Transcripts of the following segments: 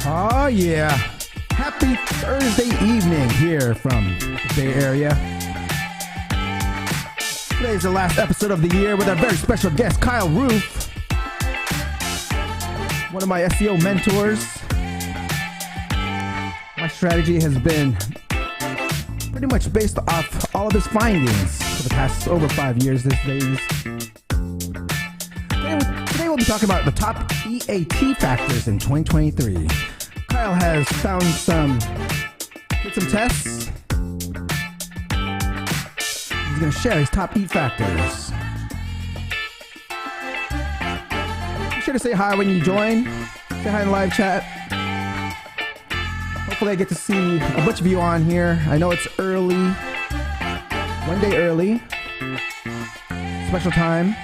Oh yeah, happy Thursday evening here from the Bay Area. Today's the last episode of the year with our very special guest, Kyle Roof, one of my SEO mentors. My strategy has been pretty much based off all of his findings for the past over 5 years these days. Today we'll be talking about the top EAT factors in 2023. Kyle has did some tests. He's going to share his top EAT factors. Be sure to say hi when you join. Say hi in the live chat. Hopefully I get to see a bunch of you on here. I know it's early. One day early. Special time.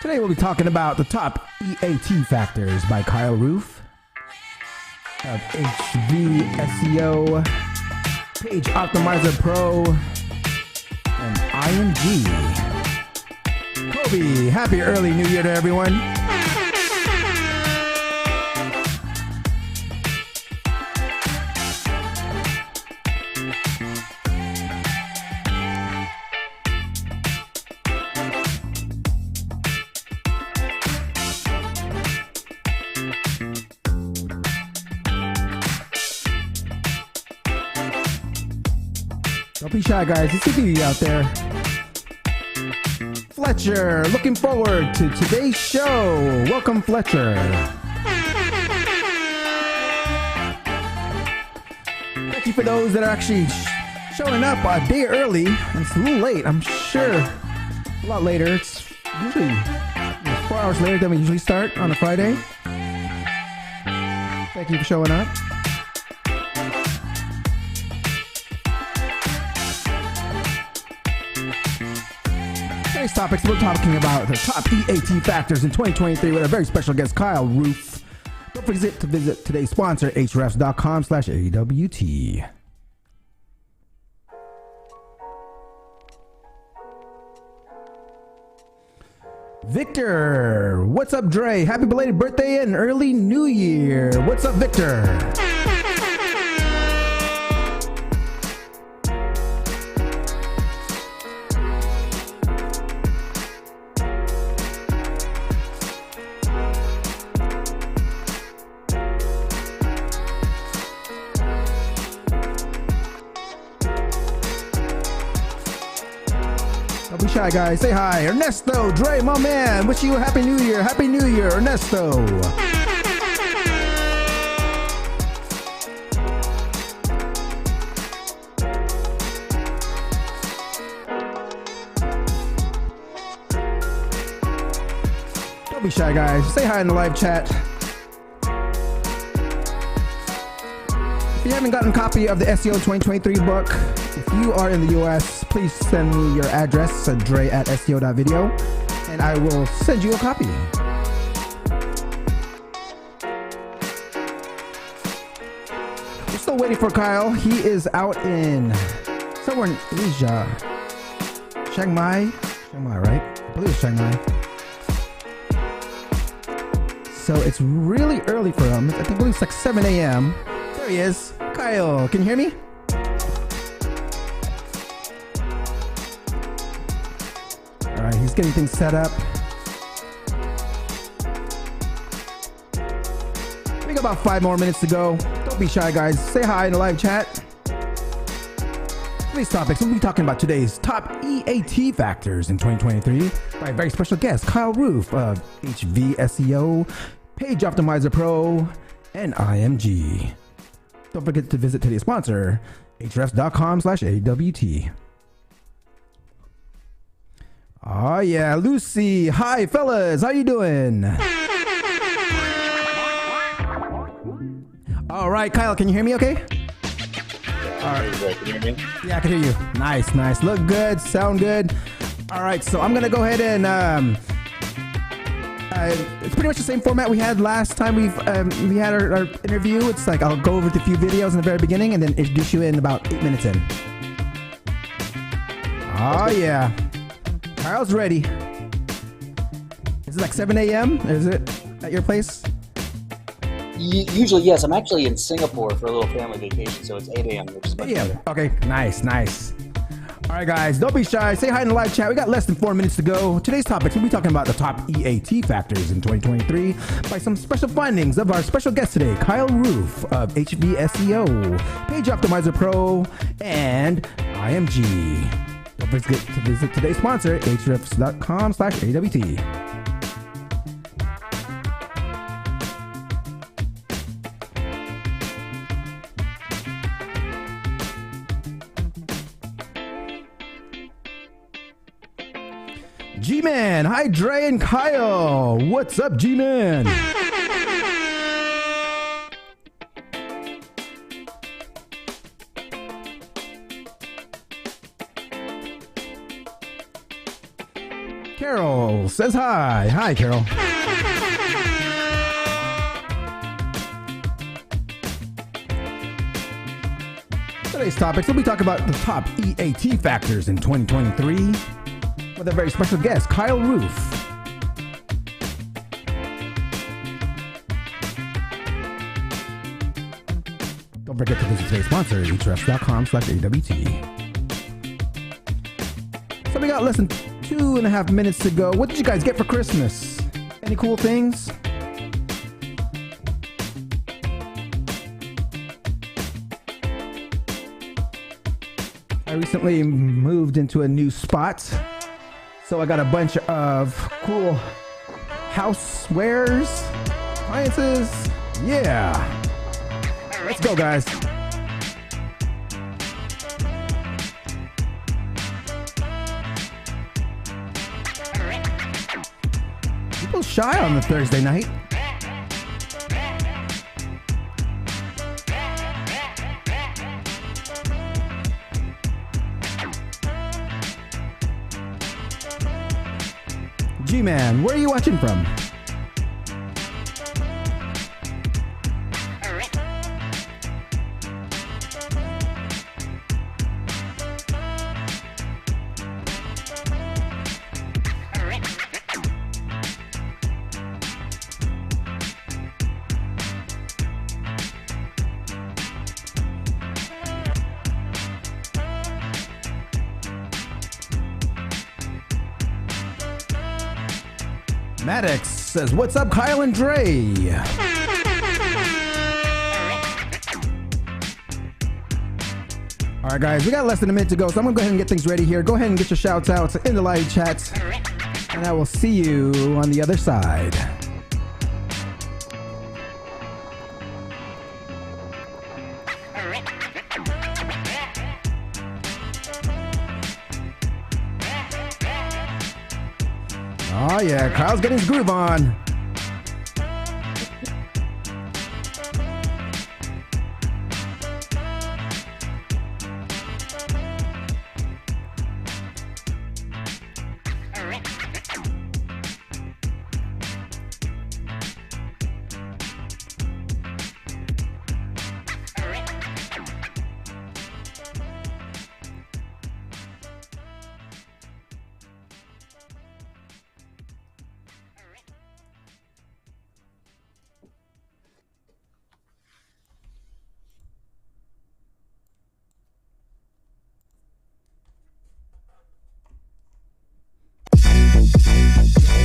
Today we'll be talking about the top EAT factors by Kyle Roof of HV SEO, Page Optimizer Pro, and IMG. Kobe, happy early New Year to everyone. Don't be shy, guys. It's you out there. Fletcher, looking forward to today's show. Welcome, Fletcher. Thank you for those that are actually showing up a day early. It's a little late, I'm sure. A lot later. It's usually 4 hours later than we usually start on a Friday. Thank you for showing up. Today's topics, we're talking about the top EAT factors in 2023 with a very special guest, Kyle Roof. Don't forget to visit today's sponsor, hrefs.com/AWT. Victor, what's up, Dre? Happy belated birthday and early New Year. What's up, Victor? Don't be shy, guys. Say hi. Ernesto, Dre, my man. Wish you a happy New Year. Happy New Year, Ernesto. Don't be shy, guys. Say hi in the live chat. If you haven't gotten a copy of the SEO 2023 book, if you are in the US, please send me your address at dre@seo.video and I will send you a copy. We're still waiting for Kyle. He is out in somewhere in Asia. Chiang Mai, right? I believe it's Chiang Mai. So it's really early for him. I believe it's like 7 a.m. There he is. Kyle, can you hear me? Alright, he's getting things set up. We got about 5 more minutes to go. Don't be shy, guys. Say hi in the live chat. Today's topics, we'll be talking about today's top EAT factors in 2023 by a very special guest, Kyle Roof of HV SEO, Page Optimizer Pro, and IMG. Don't forget to visit today's sponsor, hrefs.com/AWT. Oh yeah, Lucy. Hi, fellas. How you doing? All right, Kyle, can you hear me okay? All right. Can you hear me? Yeah, I can hear you. Nice. Look good, sound good. All right, so I'm gonna go ahead and it's pretty much the same format we had last time we had our interview. It's like I'll go over a few videos in the very beginning and then introduce you in about 8 minutes in. Oh yeah, Kyle's ready. Is it like 7 a.m.? Is it at your place? Usually, yes. I'm actually in Singapore for a little family vacation, so it's 8 a.m. Which is much better. Okay, nice. All right, guys, don't be shy. Say hi in the live chat. We got less than 4 minutes to go. Today's topics, we'll be talking about the top EAT factors in 2023 by some special findings of our special guest today, Kyle Roof of HV SEO, Page Optimizer Pro, and IMG. Don't forget to visit today's sponsor, hrefs.com/AWT. G-Man, hi Dre and Kyle. What's up, G-Man? Carol says hi. Hi, Carol. Today's topics, we'll be talking about the top EAT factors in 2023. With a very special guest, Kyle Roof. Don't forget to visit today's sponsor, hrefs.com/AWT. So we got less than 2.5 minutes to go. What did you guys get for Christmas? Any cool things? I recently moved into a new spot. So I got a bunch of cool housewares, appliances. Yeah. Let's go, guys. People shy on the Thursday night. G-Man, where are you watching from? Maddox says, what's up, Kyle and Dre? All right, guys, we got less than a minute to go, so I'm gonna go ahead and get things ready here. Go ahead and get your shouts outs in the live chats, and I will see you on the other side. Oh yeah, Kyle's getting his groove on.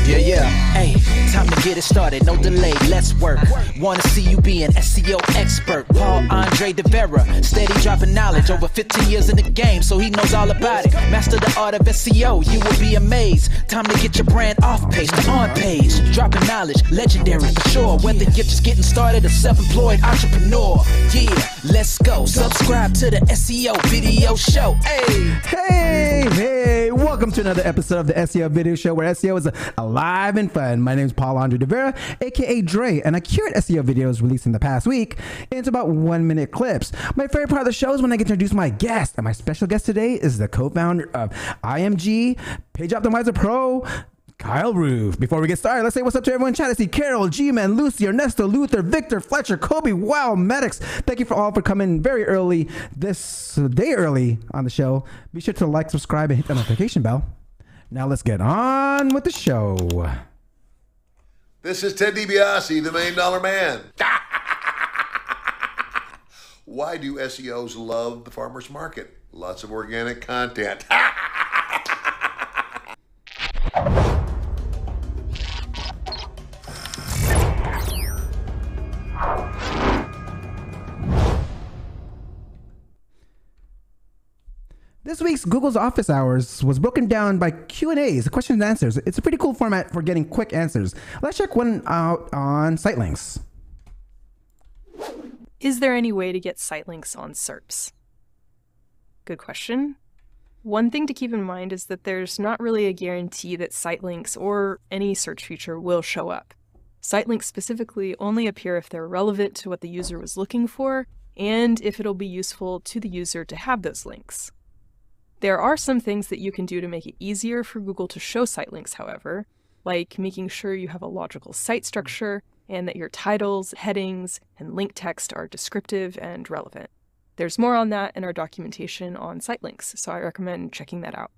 Yeah. Hey, time to get it started, no delay, let's work. Wanna see you be an SEO expert. Paul Andre De Vera, steady dropping knowledge. Over 15 years in the game, so he knows all about it. Master the art of SEO, you will be amazed. Time to get your brand off page to on page. Dropping knowledge, legendary for sure. Whether you're just getting started or self-employed entrepreneur. Yeah, let's let's go. Subscribe to the SEO video show. Hey, welcome to another episode of the SEO video show where SEO is alive and fun. My name is Paul Andre de Vera, aka Dre, and I curate SEO videos released in the past week into about 1-minute clips. My favorite part of the show is when I get to introduce my guest, and my special guest today is the co-founder of IMG, Page Optimizer Pro, Kyle Roof. Before we get started, let's say what's up to everyone in chat. I see Carol, G-Man, Lucy, Ernesto, Luther, Victor, Fletcher, Kobe, wow, Maddox. Thank you for coming very early, this day early on the show. Be sure to like, subscribe, and hit the notification bell. Now let's get on with the show. This is Ted DiBiase, the $1 Million Man. Why do SEOs love the farmer's market? Lots of organic content. This week's Google's Office Hours was broken down by Q&As, questions and answers. It's a pretty cool format for getting quick answers. Let's check one out on sitelinks. Is there any way to get sitelinks on SERPs? Good question. One thing to keep in mind is that there's not really a guarantee that sitelinks or any search feature will show up. Sitelinks specifically only appear if they're relevant to what the user was looking for and if it'll be useful to the user to have those links. There are some things that you can do to make it easier for Google to show sitelinks, however, like making sure you have a logical site structure and that your titles, headings, and link text are descriptive and relevant. There's more on that in our documentation on sitelinks, so I recommend checking that out.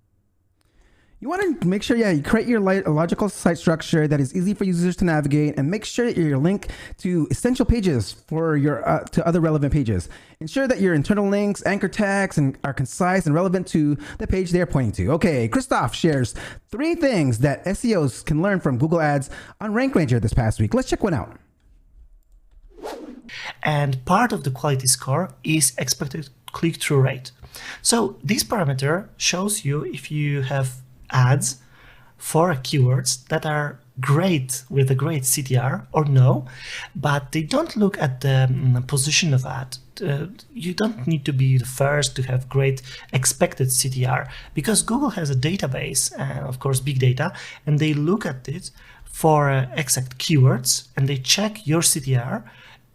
You want to make sure, you create your logical site structure that is easy for users to navigate, and make sure that you link to essential pages for your to other relevant pages. Ensure that your internal links, anchor tags, are concise and relevant to the page they are pointing to. Okay, Krzysztof shares 3 things that SEOs can learn from Google Ads on Rank Ranger this past week. Let's check one out. And part of the quality score is expected click-through rate. So this parameter shows you if you have ads for keywords that are great with a great CTR or no, but they don't look at the position of ad. You don't need to be the first to have great expected CTR because Google has a database and of course big data, and they look at it for exact keywords and they check your CTR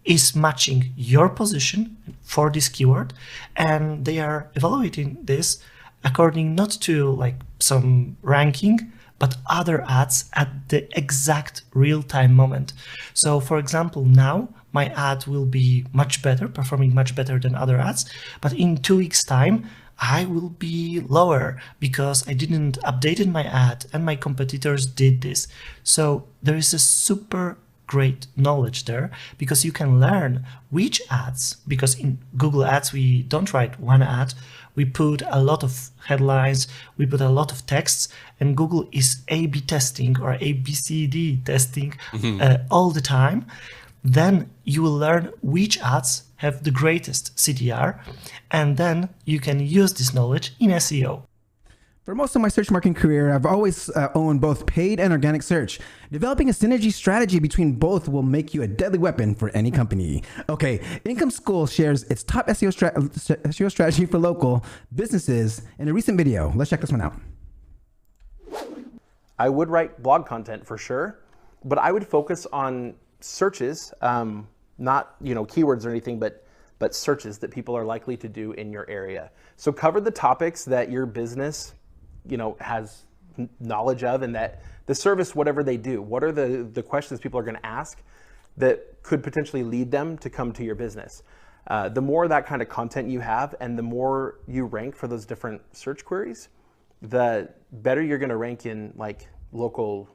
is matching your position for this keyword, and they are evaluating this according not to like some ranking, but other ads at the exact real-time moment. So for example, now my ad will be much better, performing much better than other ads, but in 2 weeks time, I will be lower because I didn't update my ad and my competitors did this. So there is a super great knowledge there because you can learn which ads, because in Google Ads, we don't write one ad, we put a lot of headlines, we put a lot of texts, and Google is A/B testing or ABCD testing all the time. Then you will learn which ads have the greatest CTR, and then you can use this knowledge in SEO. For most of my search marketing career, I've always owned both paid and organic search. Developing a synergy strategy between both will make you a deadly weapon for any company. Okay, Income School shares its top SEO strategy for local businesses in a recent video. Let's check this one out. I would write blog content for sure, but I would focus on searches, not keywords or anything, but searches that people are likely to do in your area. So cover the topics that your business has knowledge of, and that the service, whatever they do, what are the questions people are going to ask that could potentially lead them to come to your business. The more that kind of content you have and the more you rank for those different search queries, the better you're going to rank in like local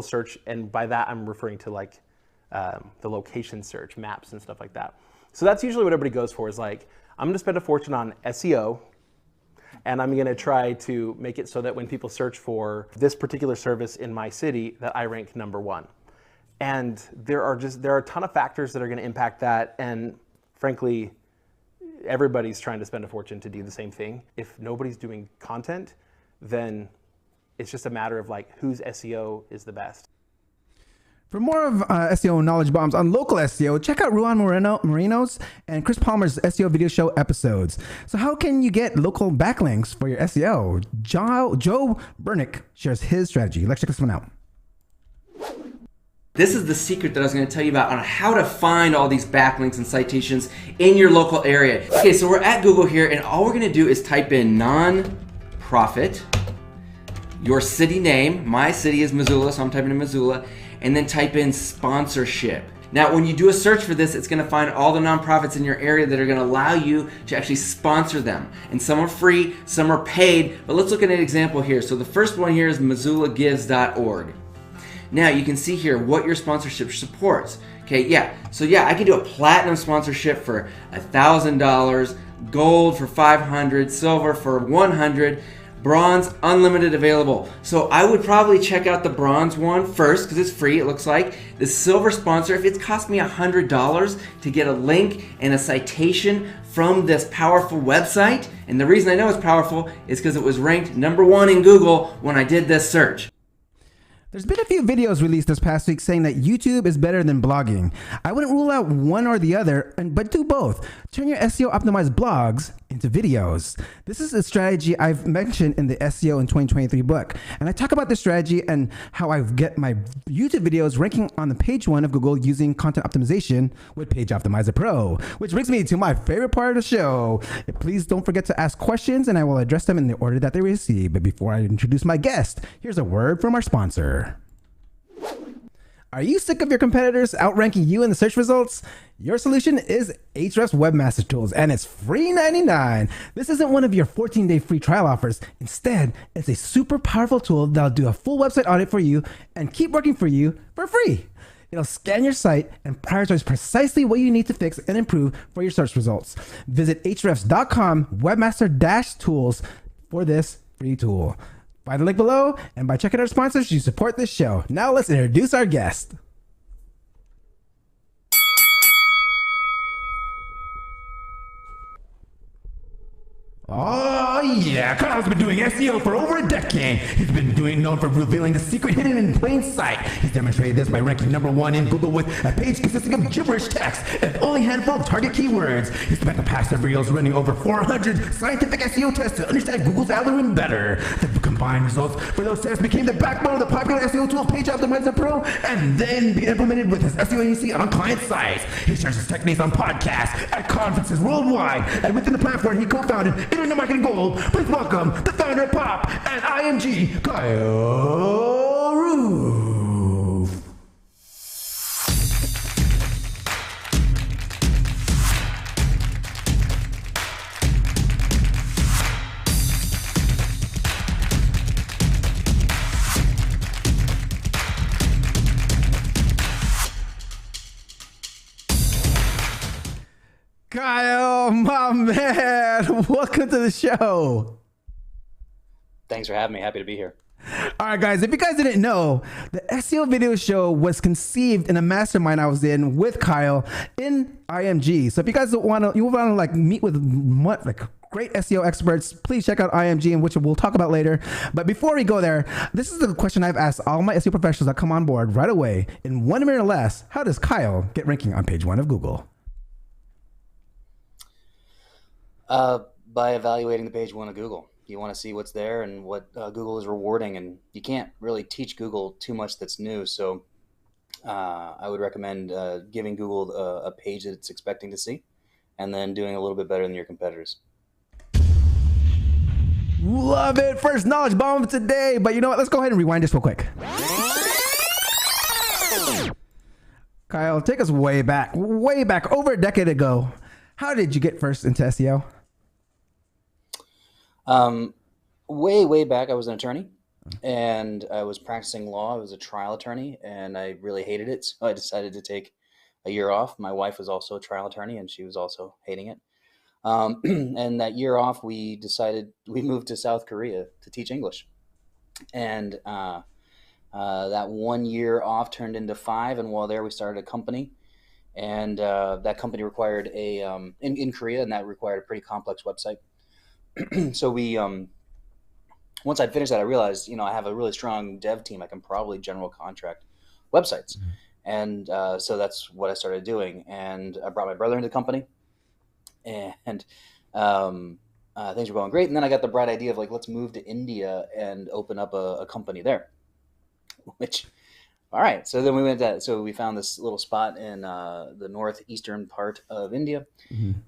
search. And by that, I'm referring to like the location search, maps and stuff like that. So that's usually what everybody goes for, is like, I'm going to spend a fortune on SEO, and I'm going to try to make it so that when people search for this particular service in my city, that I rank #1. And there are a ton of factors that are going to impact that. And frankly, everybody's trying to spend a fortune to do the same thing. If nobody's doing content, then it's just a matter of like whose SEO is the best. For more of SEO knowledge bombs on local SEO, check out Ruan Marino's and Chris Palmer's SEO video show episodes. So how can you get local backlinks for your SEO? Joe Bernick shares his strategy. Let's check this one out. This is the secret that I was going to tell you about on how to find all these backlinks and citations in your local area. Okay, so we're at Google here, and all we're going to do is type in non-profit, your city name. My city is Missoula, so I'm typing in Missoula, and then type in sponsorship. Now, when you do a search for this, it's going to find all the nonprofits in your area that are going to allow you to actually sponsor them. And some are free, some are paid, but let's look at an example here. So the first one here is missoulagives.org. Now you can see here what your sponsorship supports. Okay, yeah. So yeah, I can do a platinum sponsorship for $1,000, gold for $500, silver for $100, bronze unlimited available. So I would probably check out the bronze one first because it's free, it looks like. The silver sponsor, if it's cost me $100 to get a link and a citation from this powerful website, and the reason I know it's powerful is because it was ranked #1 in Google when I did this search. There's been a few videos released this past week saying that YouTube is better than blogging. I wouldn't rule out one or the other, but do both. Turn your SEO optimized blogs into videos. This is a strategy I've mentioned in the SEO in 2023 book. And I talk about this strategy and how I get my YouTube videos ranking on the page 1 of Google using content optimization with Page Optimizer Pro. Which brings me to my favorite part of the show. Please don't forget to ask questions and I will address them in the order that they receive. But before I introduce my guest, here's a word from our sponsor. Are you sick of your competitors outranking you in the search results? Your solution is Ahrefs Webmaster Tools, and it's free $99. This isn't one of your 14-day free trial offers. Instead, it's a super powerful tool that'll do a full website audit for you and keep working for you for free. It'll scan your site and prioritize precisely what you need to fix and improve for your search results. Visit ahrefs.com webmaster-tools for this free tool. Find the link below, and by checking our sponsors, you support this show. Now let's introduce our guest. Oh yeah, Kyle's been doing SEO for over a decade. He's been known for revealing the secret hidden in plain sight. He's demonstrated this by ranking #1 in Google with a page consisting of gibberish text and only a handful of target keywords. He spent the past several years running over 400 scientific SEO tests to understand Google's algorithm better. The combined results for those tests became the backbone of the popular SEO tool Page Optimizer Pro and then be implemented with his SEO agency on client sites. He shares his techniques on podcasts, at conferences worldwide, and within the platform he co-founded Internet Marketing Gold. Please welcome the founder of Pop and IMG, Kyle Roof. Kyle, my man, welcome to the show. Thanks for having me. Happy to be here. All right, guys, if you guys didn't know, the SEO video show was conceived in a mastermind I was in with Kyle in IMG. So if you guys want to like meet with great SEO experts, please check out IMG, and which we'll talk about later. But before we go there, this is the question I've asked all my SEO professionals that come on board right away. In 1 minute or less, how does Kyle get ranking on page 1 of Google? By evaluating the page 1 of Google. You want to see what's there and what Google is rewarding, and you can't really teach Google too much that's new. So I would recommend giving Google a page that it's expecting to see, and then doing a little bit better than your competitors. Love it. First knowledge bomb of today. But you know what? Let's go ahead and rewind this real quick. Kyle, take us way back, over a decade ago. How did you get first into SEO? Way back, I was an attorney, and I was practicing law. I was a trial attorney, and I really hated it. So I decided to take a year off. My wife was also a trial attorney, and she was also hating it. And that year off, we moved to South Korea to teach English. And that 1 year off turned into 5. And while there, we started a company. And that company required in Korea, and that required a pretty complex website. So we, once I'd finished that, I realized, I have a really strong dev team. I can probably general contract websites. And so that's what I started doing. And I brought my brother into the company, and things were going great. And then I got the bright idea of like, let's move to India and open up a company there, which, all right. So then we went to, so we found this little spot in the northeastern part of India.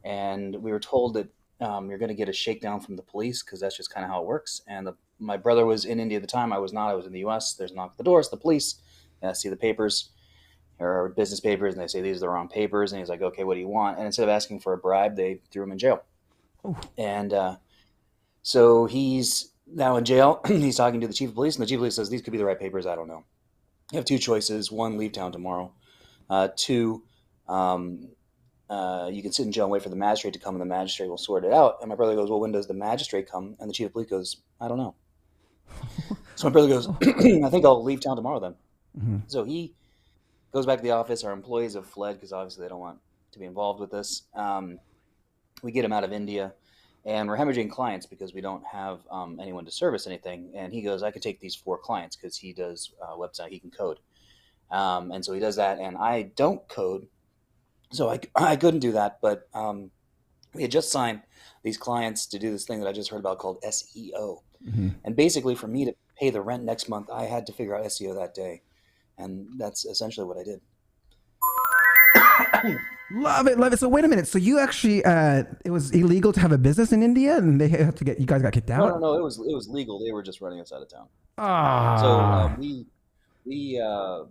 And we were told that you're going to get a shakedown from the police because that's just kind of how it works. And my brother was in India at the time. I was not. I was in the U.S. There's a knock at the door. It's the police. And I see the papers or business papers, and they say these are the wrong papers. And he's like, okay, what do you want? And instead of asking for a bribe, they threw him in jail. And so he's now in jail. He's talking to the chief of police, and the chief of police says, these could be the right papers. I don't know. You have two choices. One, leave town tomorrow. Two, you can sit in jail and wait for the magistrate to come, and the magistrate will sort it out. And my brother goes, well, when does the magistrate come? And the chief of police goes, I don't know. So my brother goes, I think I'll leave town tomorrow then. So he goes back to the office. Our employees have fled because obviously they don't want to be involved with this. We get him out of India, and we're hemorrhaging clients because we don't have anyone to service anything. And he goes, I could take these 4 clients because he does website, he can code. And so he does that, and I don't code. So I couldn't do that, but we had just signed these clients to do this thing that I just heard about called SEO. And basically for me to pay the rent next month, I had to figure out SEO that day. And that's essentially what I did. Love it, love it. So wait a minute. So you actually, it was illegal to have a business in India, and they have to get, you guys got kicked out? No, it was legal. They were just running us out of town. Ah. So we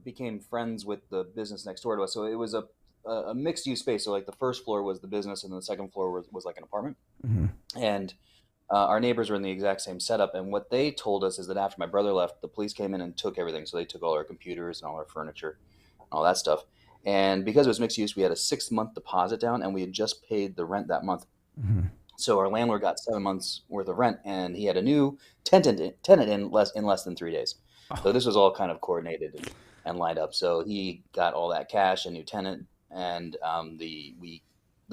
became friends with the business next door to us. So it was a mixed use space. So like the first floor was the business, and the second floor was like an apartment. And our neighbors were in the exact same setup. And what they told us is that after my brother left, the police came in and took everything. So they took all our computers and all our furniture, and all that stuff. And because it was mixed use, we had a 6-month deposit down, and we had just paid the rent that month. So our landlord got 7 months worth of rent, and he had a new tenant in less than 3 days. So this was all kind of coordinated and lined up. So he got all that cash, a new tenant, and the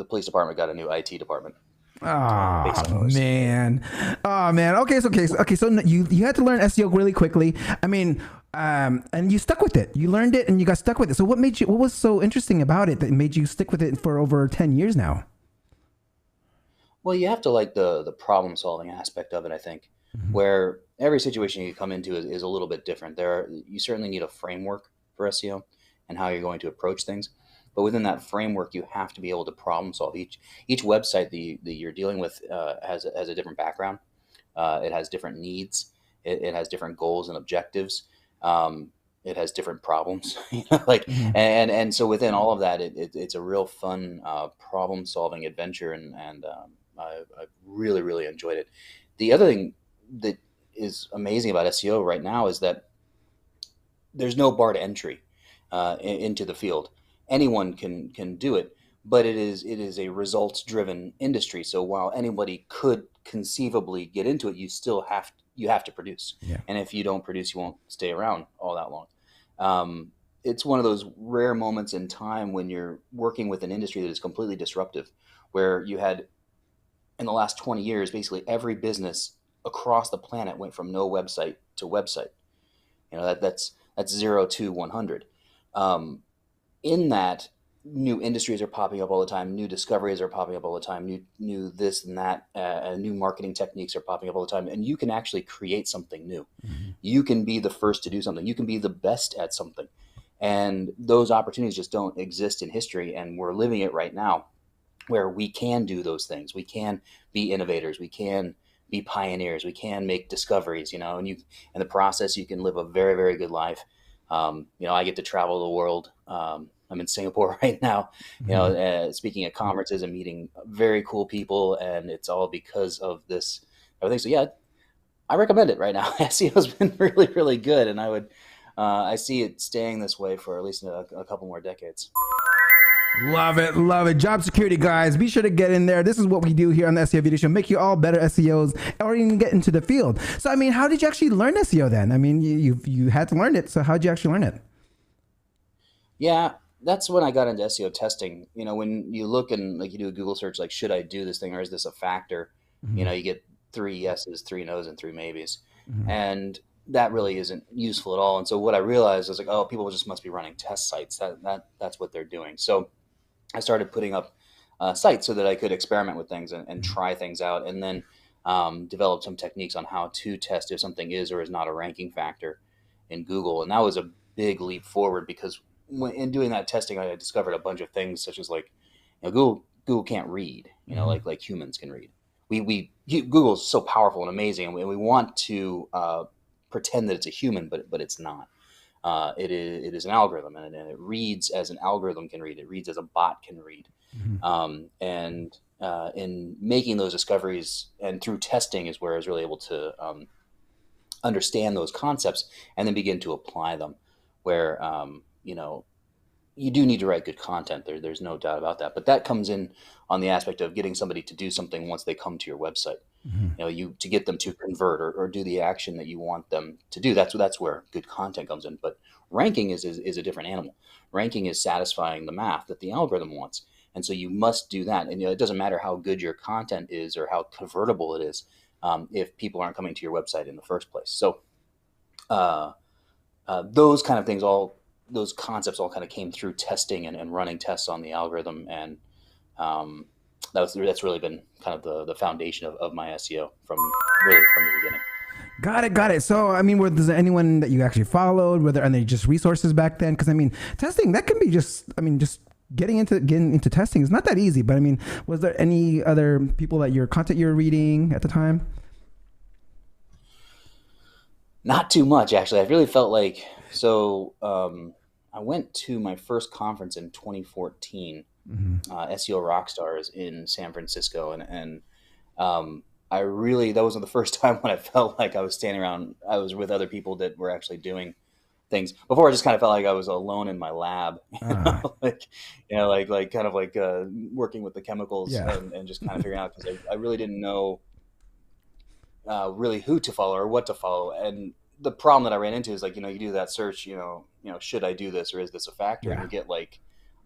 police department got a new IT department. Oh man. Okay, so you had to learn SEO really quickly. I mean, and you stuck with it. You learned it and you got stuck with it. So what was so interesting about it that made you stick with it for over 10 years now? Well, you have to like the problem solving aspect of it, I think, where every situation you come into is a little bit different. You certainly need a framework for SEO and how you're going to approach things. But within that framework, you have to be able to problem solve. Each website that you're dealing with has a different background. It has different needs. It has different goals and objectives. It has different problems. And so within all of that, it's a real fun problem solving adventure, and I really, really enjoyed it. The other thing that is amazing about SEO right now is that there's no bar to entry into the field. Anyone can do it, but it is a results driven industry. So while anybody could conceivably get into it, you have to produce. And if you don't produce, you won't stay around all that long. It's one of those rare moments in time when you're working with an industry that is completely disruptive, where you had in the last 20 years, basically every business across the planet went from no website to website. That's 0 to 100. In that, new industries are popping up all the time. New discoveries are popping up all the time. New this and that. New marketing techniques are popping up all the time. And you can actually create something new. You can be the first to do something. You can be the best at something. And those opportunities just don't exist in history. And we're living it right now, where we can do those things. We can be innovators. We can be pioneers. We can make discoveries. And in the process, you can live a very, very good life. I get to travel the world. I'm in Singapore right now, speaking at conferences and meeting very cool people, and it's all because of this everything. So yeah, I recommend it right now. SEO has been really, really good, and I see it staying this way for at least a couple more decades. Love it, love it. Job security, guys. Be sure to get in there. This is what we do here on the SEO Video Show. Make you all better SEOs, or even get into the field. So, I mean, how did you actually learn SEO then? I mean, you had to learn it. So how did you actually learn it? Yeah, that's when I got into SEO testing. When you look and you do a Google search, like, should I do this thing or is this a factor? You get 3 yeses, 3 nos, and 3 maybes. And that really isn't useful at all. And so what I realized was like, oh, people just must be running test sites. That's what they're doing. So I started putting up sites so that I could experiment with things and try things out, and then develop some techniques on how to test if something is or is not a ranking factor in Google. And that was a big leap forward, because in doing that testing, I discovered a bunch of things, such as like, Google can't read, like humans can read. Google is so powerful and amazing, and we want to pretend that it's a human, but it's not. It is an algorithm, and it reads as an algorithm can read. It reads as a bot can read. And in making those discoveries and through testing is where I was really able to understand those concepts and then begin to apply them. Where you do need to write good content. There's no doubt about that. But that comes in on the aspect of getting somebody to do something once they come to your website. To get them to convert or do the action that you want them to do. That's where good content comes in. But ranking is a different animal. Ranking is satisfying the math that the algorithm wants. And so you must do that. And it doesn't matter how good your content is or how convertible it is if people aren't coming to your website in the first place. So those kind of things, those concepts all kind of came through testing and running tests on the algorithm. And that's really been kind of the foundation of my SEO from the beginning. Got it. So, I mean, was there anyone that you actually followed? Were there any just resources back then? Because, I mean, testing, that can be just getting into testing is not that easy. But, I mean, was there any other people that your content you were reading at the time? Not too much, actually. I really felt like, I went to my first conference in 2014, SEO Rockstars in San Francisco. And that wasn't the first time when I felt like I was standing around. I was with other people that were actually doing things. Before, I just kind of felt like I was alone in my lab, working with the chemicals and just kind of figuring out, because I really didn't know really who to follow or what to follow. And the problem that I ran into is you do that search, should I do this or is this a factor? And you get like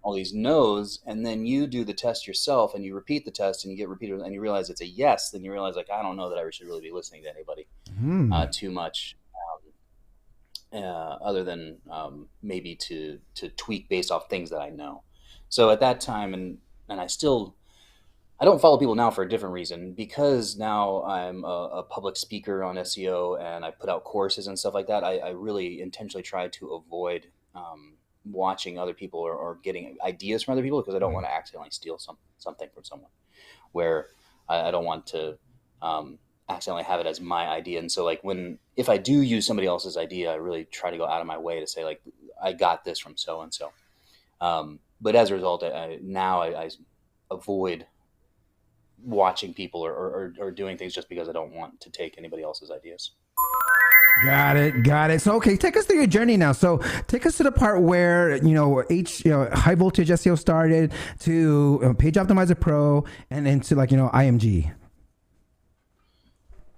all these no's, and then you do the test yourself and you repeat the test and you get repeated and you realize it's a yes. Then you realize I don't know that I should really be listening to anybody too much, other than maybe to tweak based off things that I know. So at that time, and I don't follow people now for a different reason, because now I'm a public speaker on SEO and I put out courses and stuff like that. I really intentionally try to avoid watching other people or getting ideas from other people, because I don't want to accidentally steal something from someone, where I don't want to accidentally have it as my idea. And so if I do use somebody else's idea, I really try to go out of my way to say I got this from so-and-so. But as a result, I avoid watching people or doing things just because I don't want to take anybody else's ideas. Got it. So, okay, take us through your journey now. So take us to the part where, high voltage SEO started, to Page Optimizer Pro, and then to IMG.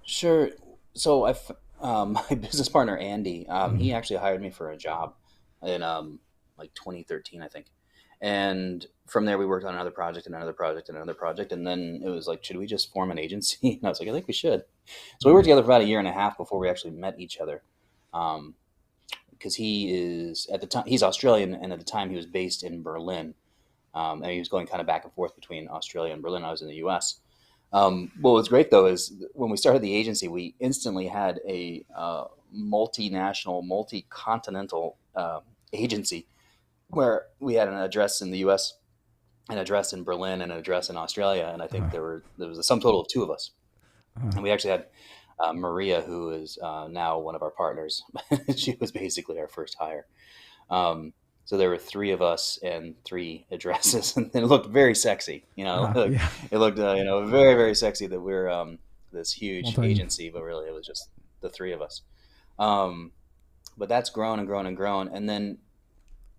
Sure. So my business partner, Andy, he actually hired me for a job in 2013, I think. And from there, we worked on another project, and then it was should we just form an agency? And I was like, I think we should. So we worked together for about a year and a half before we actually met each other, because he's Australian, and at the time he was based in Berlin, and he was going kind of back and forth between Australia and Berlin. I was in the U.S. What was great, though, is when we started the agency, we instantly had a multinational, multi-continental agency, where we had an address in the U.S., an address in Berlin, and an address in Australia. And I think there was a sum total of 2 of us. And we actually had Maria, who is now one of our partners. She was basically our first hire. So there were 3 of us and 3 addresses, and it looked very sexy. It looked very, very sexy that we're this huge agency, but really it was just the 3 of us. But that's grown and grown and grown. And then,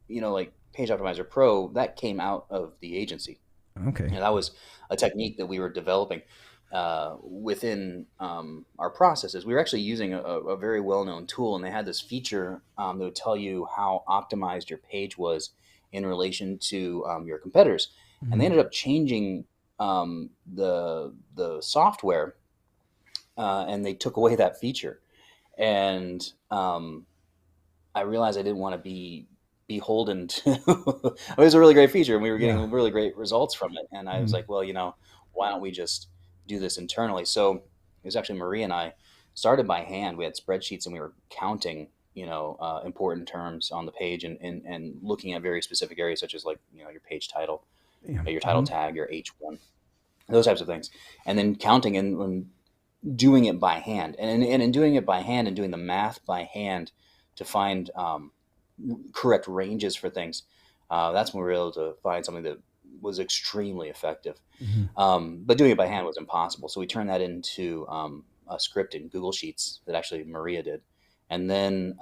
Page Optimizer Pro, that came out of the agency. Okay. And that was a technique that we were developing within our processes. We were actually using a very well-known tool, and they had this feature that would tell you how optimized your page was in relation to your competitors. Mm-hmm. And they ended up changing the software, and they took away that feature. And I realized I didn't want to be beholden to. It was a really great feature, and we were getting really great results from it. And I was like, well, why don't we just do this internally? So it was actually Marie and I started by hand. We had spreadsheets, and we were counting, important terms on the page, and looking at very specific areas, such as like, your page title, your title tag, your H1, those types of things, and then counting and doing it by hand, and in doing it by hand and doing the math by hand to find correct ranges for things. That's when we were able to find something that was extremely effective. But doing it by hand was impossible. So we turned that into a script in Google Sheets that actually Maria did. And then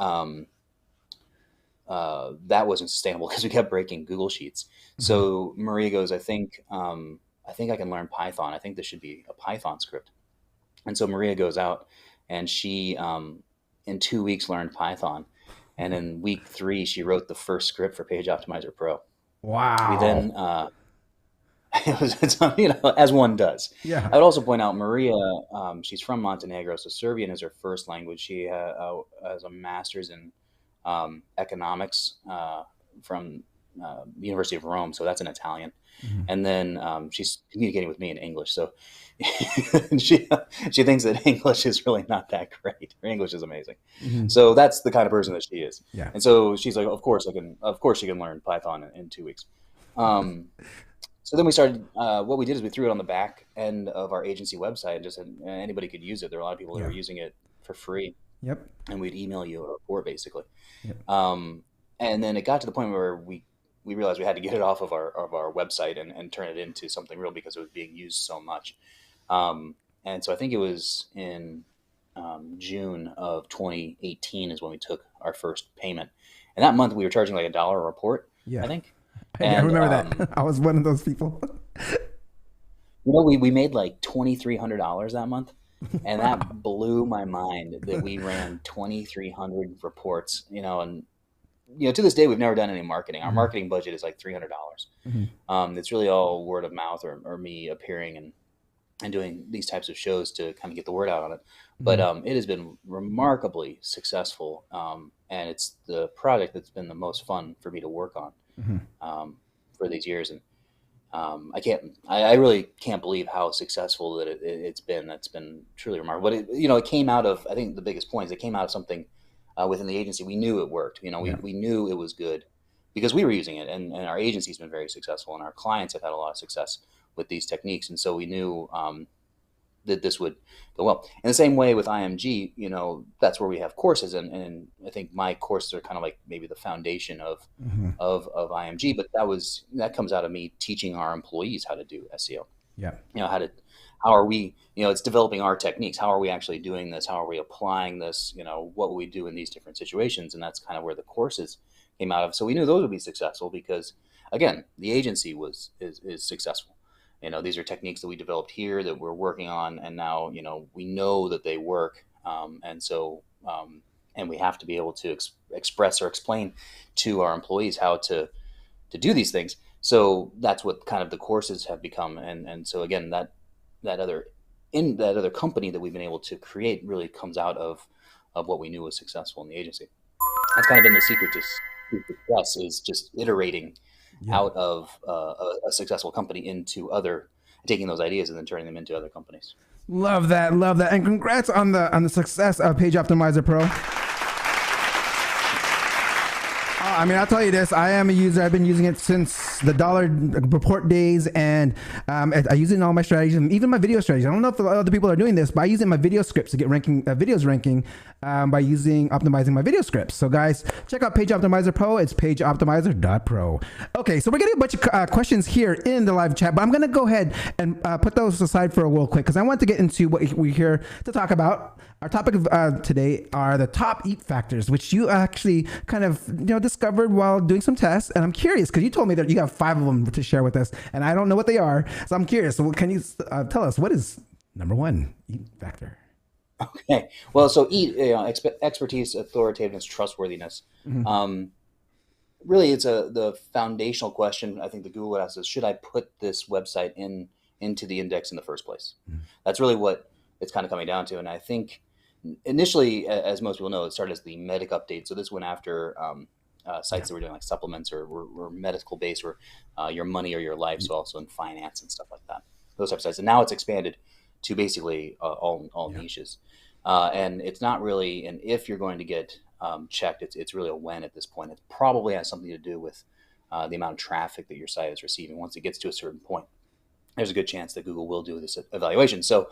that wasn't sustainable because we kept breaking Google Sheets. So Maria goes, I think I can learn Python. I think this should be a Python script. And so Maria goes out, and she, in 2 weeks, learned Python. And in week 3, she wrote the first script for Page Optimizer Pro. Wow. We then, it's, as one does. Yeah. I would also point out Maria, she's from Montenegro, so Serbian is her first language. She has a master's in economics from the University of Rome, so that's in Italian. And then she's communicating with me in English. So she thinks that English is really not that great. Her English is amazing. So that's the kind of person that she is. Yeah. And so she's like, of course she can learn Python in 2 weeks. So then we started, what we did is we threw it on the back end of our agency website, and just anybody could use it. There are a lot of people that were using it for free. Yep. And we'd email you a report, basically. Yep. And then it got to the point where we realized we had to get it off of our website and turn it into something real, because it was being used so much. And so I think it was in June of 2018 is when we took our first payment. And that month we were charging like $1 a report, I think. I remember that. I was one of those people. We made like $2,300 that month. And that blew my mind that we ran 2,300 reports, and to this day, we've never done any marketing. Our marketing budget is like $300. It's really all word of mouth or me appearing and doing these types of shows to kind of get the word out on it. But it has been remarkably successful. And it's the project that's been the most fun for me to work on for these years. And I really can't believe how successful that it's been. That's been truly remarkable. But it came out of, I think the biggest point is it came out of something within the agency. We knew it worked. We knew it was good because we were using it, and our agency's been very successful, and our clients have had a lot of success with these techniques. And so we knew that this would go well. In the same way with IMG, that's where we have courses, and I think my courses are kind of like maybe the foundation of IMG, but that comes out of me teaching our employees how to do SEO. Yeah. How are we, it's developing our techniques. How are we actually doing this? How are we applying this? What will we do in these different situations? And that's kind of where the courses came out of. So we knew those would be successful because, again, the agency is successful. These are techniques that we developed here that we're working on, and now, we know that they work. And so, and we have to be able to express or explain to our employees how to do these things. So that's what kind of the courses have become. And so again, that other company that we've been able to create really comes out of what we knew was successful in the agency. That's kind of been the secret to success, is just iterating out of a successful company into taking those ideas and then turning them into other companies. Love that, and congrats on the success of Page Optimizer Pro. I'll tell you this. I am a user. I've been using it since the dollar report days, and I use it in all my strategies, and even my video strategies. I don't know if other people are doing this, but I use it in my video scripts to get videos ranking by optimizing my video scripts. So guys, check out Page Optimizer Pro. It's pageoptimizer.pro. Okay, so we're getting a bunch of questions here in the live chat, but I'm going to go ahead and put those aside for a real quick because I want to get into what we're here to talk about. Our topic of today are the top EAT factors, which you actually kind of discovered while doing some tests. And I'm curious because you told me that you have 5 of them to share with us, and I don't know what they are. So I'm curious. So can you tell us what is number 1 EAT factor? Okay. Well, so EAT, expertise, authoritativeness, trustworthiness. Really, it's the foundational question. I think the Google asks is, should I put this website into the index in the first place? That's really what it's kind of coming down to. And I think initially, as most people know, it started as the medic update. So this went after sites that were doing like supplements or were medical based, or your money or your life. So also in finance and stuff like that, those types of sites. And now it's expanded to basically all niches. And it's not really an if you're going to get checked. It's really a when at this point. It probably has something to do with the amount of traffic that your site is receiving. Once it gets to a certain point, there's a good chance that Google will do this evaluation. So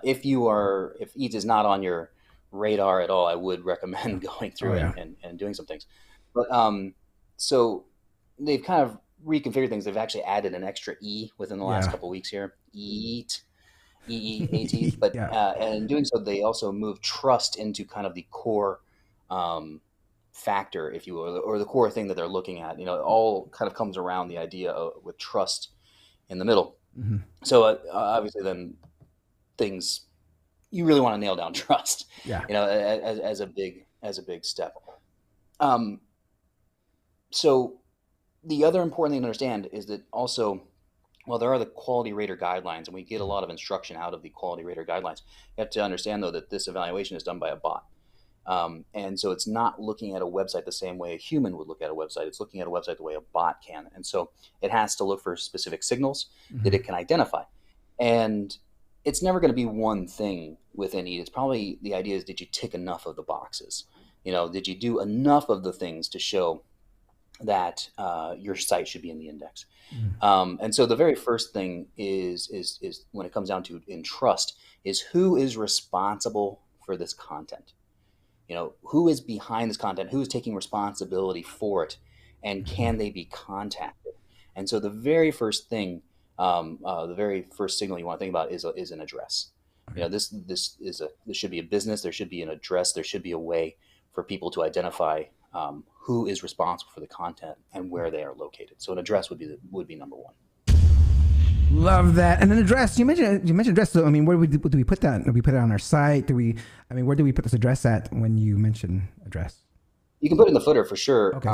if EAT is not on your radar at all, I would recommend going through and doing some things. But so they've kind of reconfigured things. They've actually added an extra E within the last couple of weeks here. EAT. But and in doing so, they also move trust into kind of the core factor, if you will, or the core thing that they're looking at. It all kind of comes around the idea with trust in the middle. So obviously then things, you really want to nail down trust, as a big step. So the other important thing to understand is that also, well, there are the quality rater guidelines, and we get a lot of instruction out of the quality rater guidelines. You have to understand, though, that this evaluation is done by a bot. And so it's not looking at a website the same way a human would look at a website. It's looking at a website the way a bot can. And so it has to look for specific signals that it can identify. And it's never going to be one thing within EAT. It's probably, the idea is, did you tick enough of the boxes? Did you do enough of the things to show that your site should be in the index? And so the very first thing is when it comes down to in trust is who is responsible for this content. Who is behind this content, who is taking responsibility for it, and can they be contacted? And so the very first thing, the very first signal you want to think about is an address. This should be a business. There should be an address. There should be a way for people to identify who is responsible for the content and where they are located. So an address would be number one. Love that. And an address. You mentioned address. So where do we put that? Do we put it on our site? Where do we put this address at when you mention address? You can put it in the footer for sure. Okay,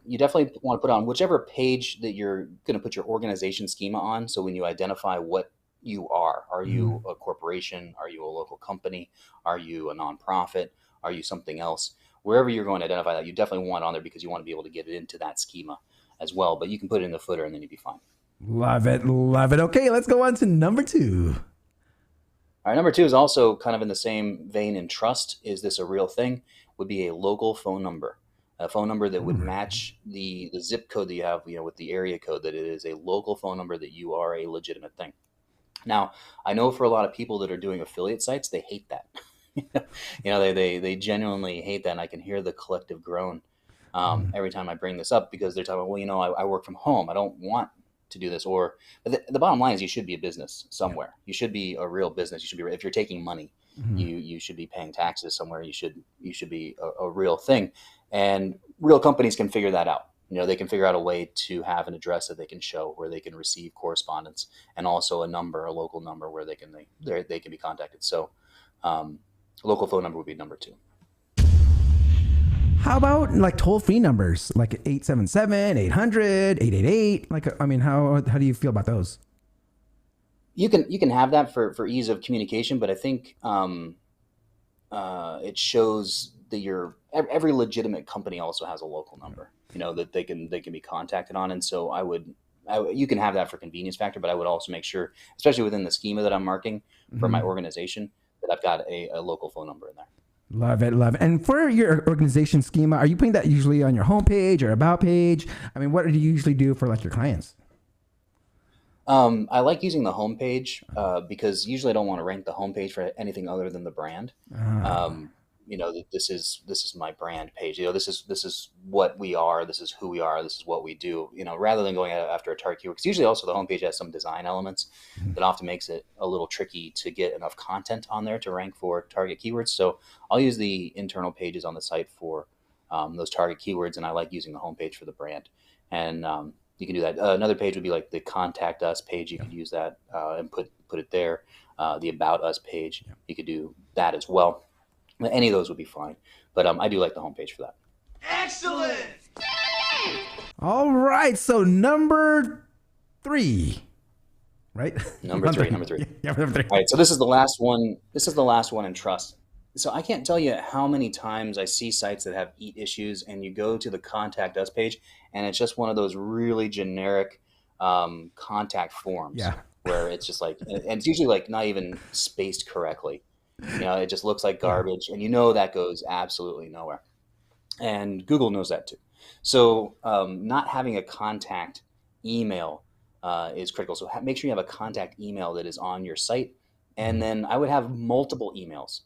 you definitely want to put on whichever page that you're going to put your organization schema on. So when you identify what you are you a corporation? Are you a local company? Are you a nonprofit? Are you something else? Wherever you're going to identify that, you definitely want it on there because you want to be able to get it into that schema as well. But you can put it in the footer and then you'd be fine. Love it. Love it. Okay, let's go on to number 2. All right, number 2 is also kind of in the same vein in trust. Is this a real thing? Would be a local phone number. A phone number that would match the zip code that you have, with the area code, that it is a local phone number, that you are a legitimate thing. Now, I know for a lot of people that are doing affiliate sites, they hate that. They genuinely hate that, and I can hear the collective groan every time I bring this up, because they're talking about, I work from home. I don't want to do this. But the bottom line is you should be a business somewhere. You should be a real business. You should be, if you're taking money, you should be paying taxes somewhere. You should be a real thing, and real companies can figure that out. They can figure out a way to have an address that they can show where they can receive correspondence, and also a local number where they can be contacted. So local phone number would be number 2. How about like toll-free numbers, like 877, 800, 888? How do you feel about those? You can have that for ease of communication, but I think it shows that every legitimate company also has a local number, that they can be contacted on. And so you can have that for convenience factor, but I would also make sure, especially within the schema that I'm marking for my organization, that I've got a local phone number in there. Love it, love it. And for your organization schema, are you putting that usually on your homepage or about page? What do you usually do for like your clients? I like using the homepage because usually I don't want to rank the homepage for anything other than the brand. This is my brand page. This is what we are. This is who we are. This is what we do. Rather than going after a target keyword, because usually also the homepage has some design elements that often makes it a little tricky to get enough content on there to rank for target keywords. So I'll use the internal pages on the site for those target keywords, and I like using the homepage for the brand. And you can do that. Another page would be like the contact us page. You could use that and put it there. The about us page, you could do that as well. Any of those would be fine, but I do like the homepage for that. Excellent. All right, so number 3, right? Number three. Yeah, number 3. All right, so this is the last one. This is the last one in trust. So I can't tell you how many times I see sites that have EAT issues, and you go to the contact us page, and it's just one of those really generic contact forms Yeah. where it's just like, and it's usually like not even spaced correctly. It just looks like garbage, and that goes absolutely nowhere. And Google knows that too. So not having a contact email is critical. So make sure you have a contact email that is on your site, and then I would have multiple emails.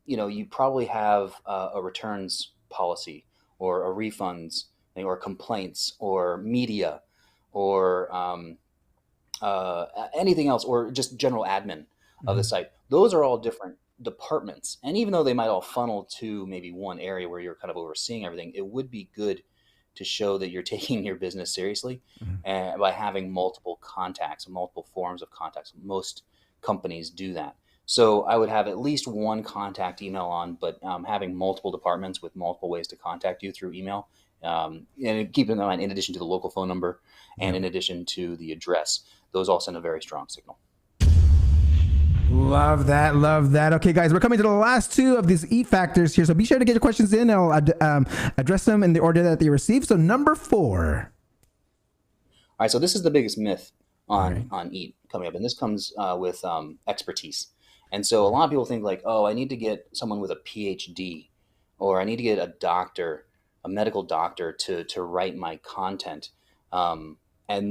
You probably have a returns policy or a refunds or complaints or media or anything else, or just general admin of the site. Those are all different departments. And even though they might all funnel to maybe one area where you're kind of overseeing everything, it would be good to show that you're taking your business seriously by having multiple contacts, multiple forms of contacts. Most companies do that. So I would have at least one contact email on, but having multiple departments with multiple ways to contact you through email. And keep in mind, in addition to the local phone number and in addition to the address, those all send a very strong signal. Love that. Love that. Okay, guys, we're coming to the last two of these EAT factors here. So be sure to get your questions in. I'll address them in the order that they receive. So number 4. All right. So this is the biggest myth on EAT coming up. And this comes with expertise. And so a lot of people think like, oh, I need to get someone with a PhD, or I need to get a doctor, a medical doctor to write my content. And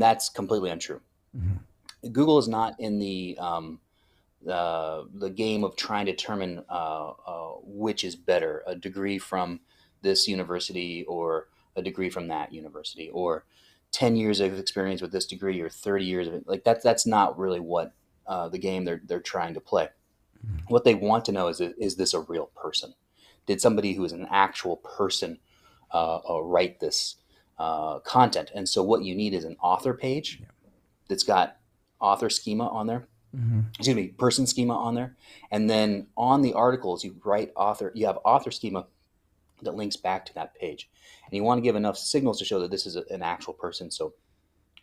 that's completely untrue. Google is not in the game of trying to determine which is better, a degree from this university or a degree from that university, or 10 years of experience with this degree or 30 years of it. Like that's not really what the game they're trying to play. What they want to know is this a real person? Did somebody who is an actual person write this content? And so what you need is an author page that's got author schema on there. Excuse me, person schema on there. And then on the articles, you have author schema that links back to that page. And you want to give enough signals to show that this is an actual person. So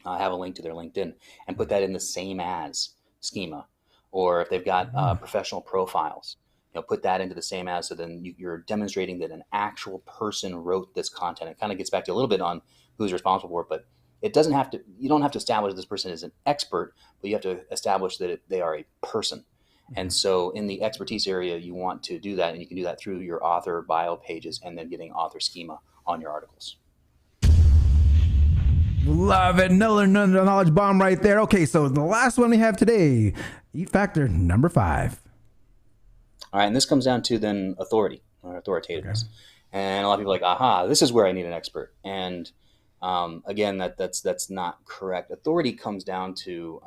have a link to their LinkedIn and put that in the same as schema. Or if they've got professional profiles, put that into the same as. So then you're demonstrating that an actual person wrote this content. It kind of gets back to a little bit on who's responsible for it, but you don't have to establish this person is an expert, but you have to establish that they are a person. And so in the expertise area, you want to do that, and you can do that through your author bio pages and then getting author schema on your articles. Love it. Another knowledge bomb right there. Okay, so the last one we have today, EAT factor number 5. All right, and this comes down to then authority or authoritativeness. Okay. And a lot of people are like, aha, this is where I need an expert. And again, that's not correct. Authority comes down to,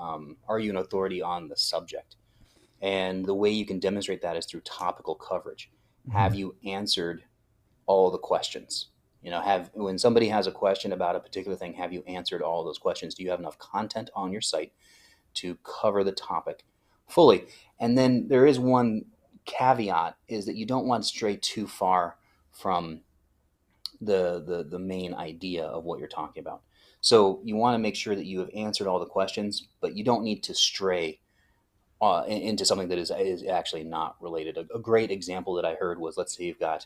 are you an authority on the subject? And the way you can demonstrate that is through topical coverage. Have you answered all the questions? When somebody has a question about a particular thing, have you answered all those questions? Do you have enough content on your site to cover the topic fully? And then there is one caveat, is that you don't want to stray too far from the main idea of what you're talking about. So you want to make sure that you have answered all the questions, but you don't need to stray into something that is actually not related. A great example that I heard was, let's say you've got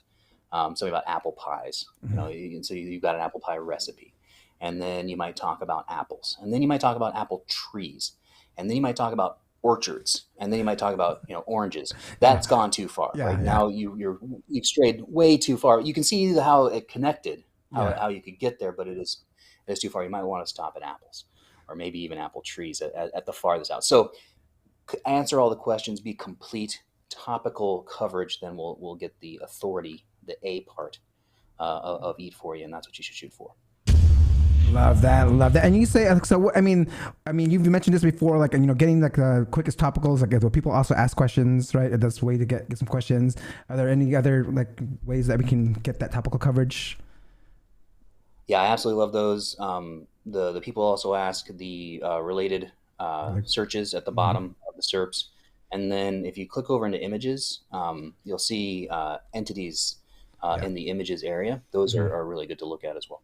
something about apple pies. So you've got an apple pie recipe, and then you might talk about apples, and then you might talk about apple trees, and then you might talk about orchards, and then you might talk about oranges. That's gone too far. Right? Now you've strayed way too far. You can see how it connected, how you could get there, but it is too far. You might want to stop at apples, or maybe even apple trees at the farthest out. So answer all the questions, be complete, topical coverage. Then we'll get the authority, the A part of EAT for you, and that's what you should shoot for. Love that. And you say, so I mean, you've mentioned this before, like, getting like the quickest topicals, like where people also ask questions, right? That's a way to get some questions. Are there any other like ways that we can get that topical coverage? Yeah, I absolutely love those. The people also ask the related searches at the bottom of the SERPs. And then if you click over into images, you'll see entities in the images area. Those are really good to look at as well.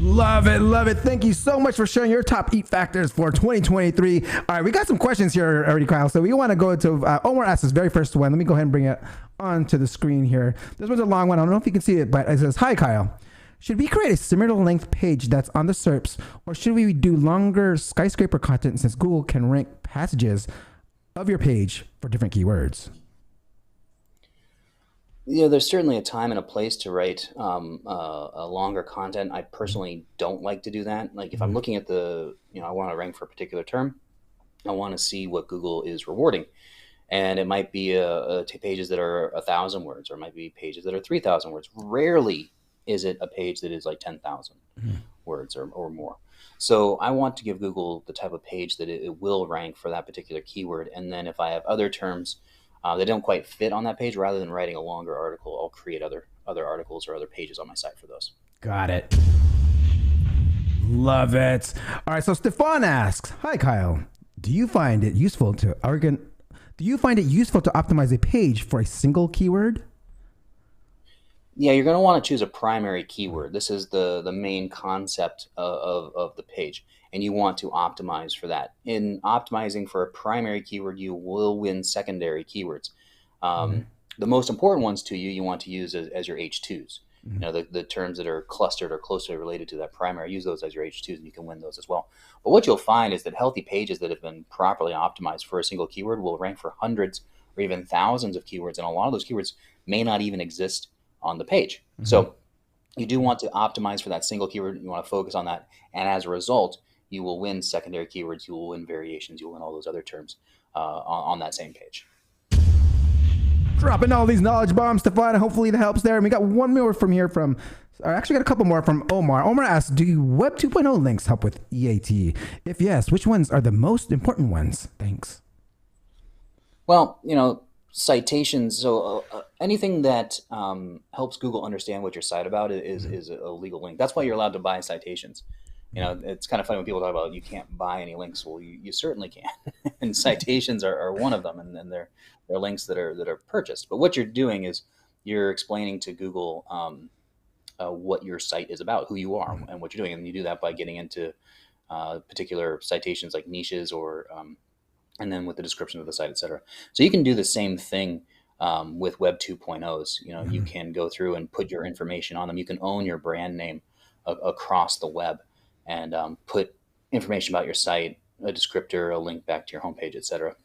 Love it, love it. Thank you so much for sharing your top EAT factors for 2023. All right, we got some questions here already, Kyle. So we want to go to Omar asked this very first one. Let me go ahead and bring it onto the screen here. This one's a long one. I don't know if you can see it, but it says, "Hi, Kyle. Should we create a similar length page that's on the SERPs, or should we do longer skyscraper content since Google can rank passages of your page for different keywords?" There's certainly a time and a place to write a longer content. I personally don't like to do that. Like if I'm looking at I want to rank for a particular term, I want to see what Google is rewarding. And it might be pages that are 1,000 words, or it might be pages that are 3,000 words. Rarely is it a page that is like 10,000 words or more. So I want to give Google the type of page that it will rank for that particular keyword. And then if I have other terms that don't quite fit on that page, rather than writing a longer article, I'll create other articles or other pages on my site for those. Got it. Love it. All right, so Stefan asks, "Hi, Kyle. Do you find it useful to optimize a page for a single keyword?" Yeah, you're going to want to choose a primary keyword. This is the main concept of the page, and you want to optimize for that. In optimizing for a primary keyword, you will win secondary keywords. The most important ones to you want to use as your H2s. The terms that are clustered or closely related to that primary, use those as your H2s, and you can win those as well. But what you'll find is that healthy pages that have been properly optimized for a single keyword will rank for hundreds or even thousands of keywords, and a lot of those keywords may not even exist on the page. So you do want to optimize for that single keyword. You want to focus on that. And as a result, you will win secondary keywords. You will win variations. You'll win all those other terms on that same page. Dropping all these knowledge bombs, Stefan. Hopefully that helps there. And we got one more from here I actually got a couple more from Omar. Omar asks, "Do Web 2.0 links help with EAT? If yes, which ones are the most important ones? Thanks." Well, citations. So anything that helps Google understand what your site about is a legal link. That's why you're allowed to buy citations. It's kind of funny when people talk about you can't buy any links. Well, you certainly can, and citations are one of them, and they're links that are purchased. But what you're doing is you're explaining to Google what your site is about, who you are, and what you're doing, and you do that by getting into particular citations like niches or and then with the description of the site, etc. So you can do the same thing with Web 2.0s. You can go through and put your information on them. You can own your brand name across the web and put information about your site, a descriptor, a link back to your homepage, etc.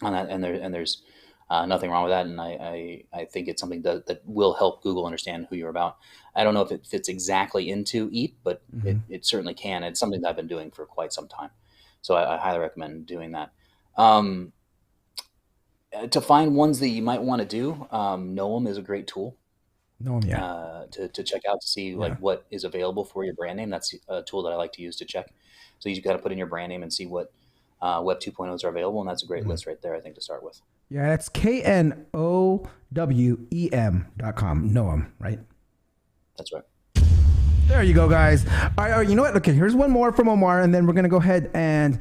on that. And there's nothing wrong with that. And I think it's something that will help Google understand who you're about. I don't know if it fits exactly into EAT, but it certainly can. It's something that I've been doing for quite some time. So I highly recommend doing that. To find ones that you might want to do, Noam is a great tool. Noam, yeah. To check out to see what is available for your brand name. That's a tool that I like to use to check. So you got to put in your brand name and see what Web 2.0s are available, and that's a great list right there, I think, to start with. Yeah, that's KNOWEM.com. Noam, right? That's right. There you go, guys. All right, you know what? Okay, here's one more from Omar, and then we're going to go ahead and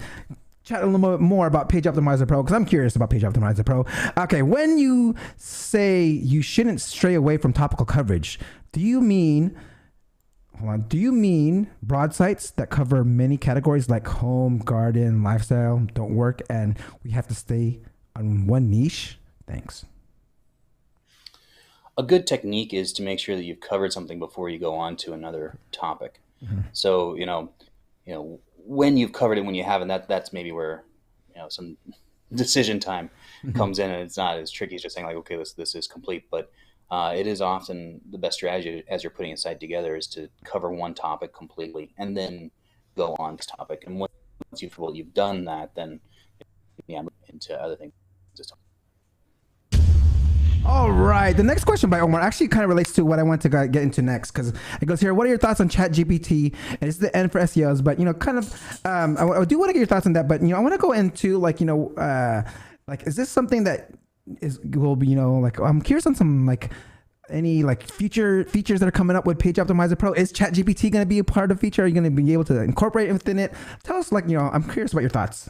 chat a little bit more about Page Optimizer Pro, because I'm curious about Page Optimizer Pro. Okay, when you say you shouldn't stray away from topical coverage, do you mean broad sites that cover many categories like home, garden, lifestyle don't work, and we have to stay on one niche? Thanks. A good technique is to make sure that you've covered something before you go on to another topic. So, when you've covered it, when you haven't, that's maybe where some decision time comes in, and it's not as tricky as just saying like, okay, this is complete. But it is often the best strategy as you're putting a site together is to cover one topic completely and then go on to this topic. And once you've done that, then move into other things. All right. The next question by Omar actually kind of relates to what I want to get into next, because it goes here. What are your thoughts on ChatGPT? And it's the end for SEOs, but I do want to get your thoughts on that. But I want to go into is this something that will be I'm curious on some any features that are coming up with Page Optimizer Pro. Is ChatGPT going to be a part of the feature? Are you going to be able to incorporate it within it? Tell us I'm curious about your thoughts.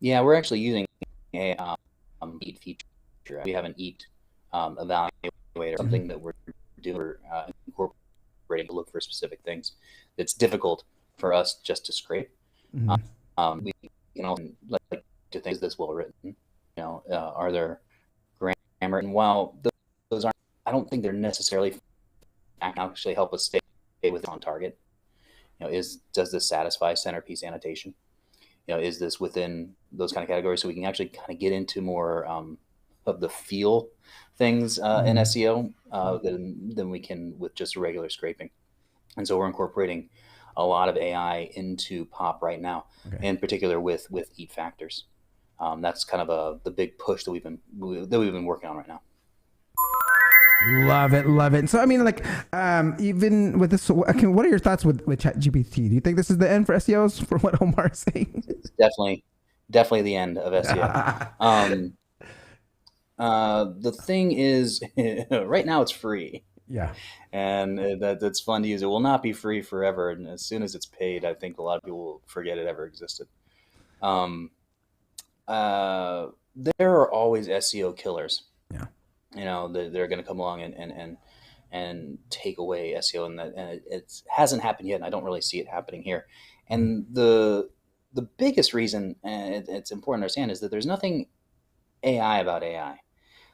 Yeah, we're actually using a EAT feature. We have an EAT evaluator, something that we're doing, incorporating incorporating to look for specific things. It's difficult for us just to scrape. We can also like to think, is this well written? You know, are there grammar? And while those aren't, I don't think they're necessarily actually help us stay with on target. You know, does this satisfy centerpiece annotation? You know, is this within those kind of categories? So we can actually kind of get into more of the feel things in SEO than we can with just regular scraping. And so we're incorporating a lot of AI into Pop right now, in particular with EAT factors. That's kind of the big push that we've been working on right now. Love it. So I mean, like, even with this, okay, what are your thoughts with ChatGPT? Do you think this is the end for SEOs, for what Omar is saying? It's definitely the end of SEO. The thing is, right now it's free. Yeah. And that's fun to use. It will not be free forever. And as soon as it's paid, I think a lot of people will forget it ever existed. There are always SEO killers. Yeah. You know, they're going to come along and take away SEO, and it hasn't happened yet. And I don't really see it happening here. And the biggest reason, and it's important to understand, is that there's nothing AI about AI.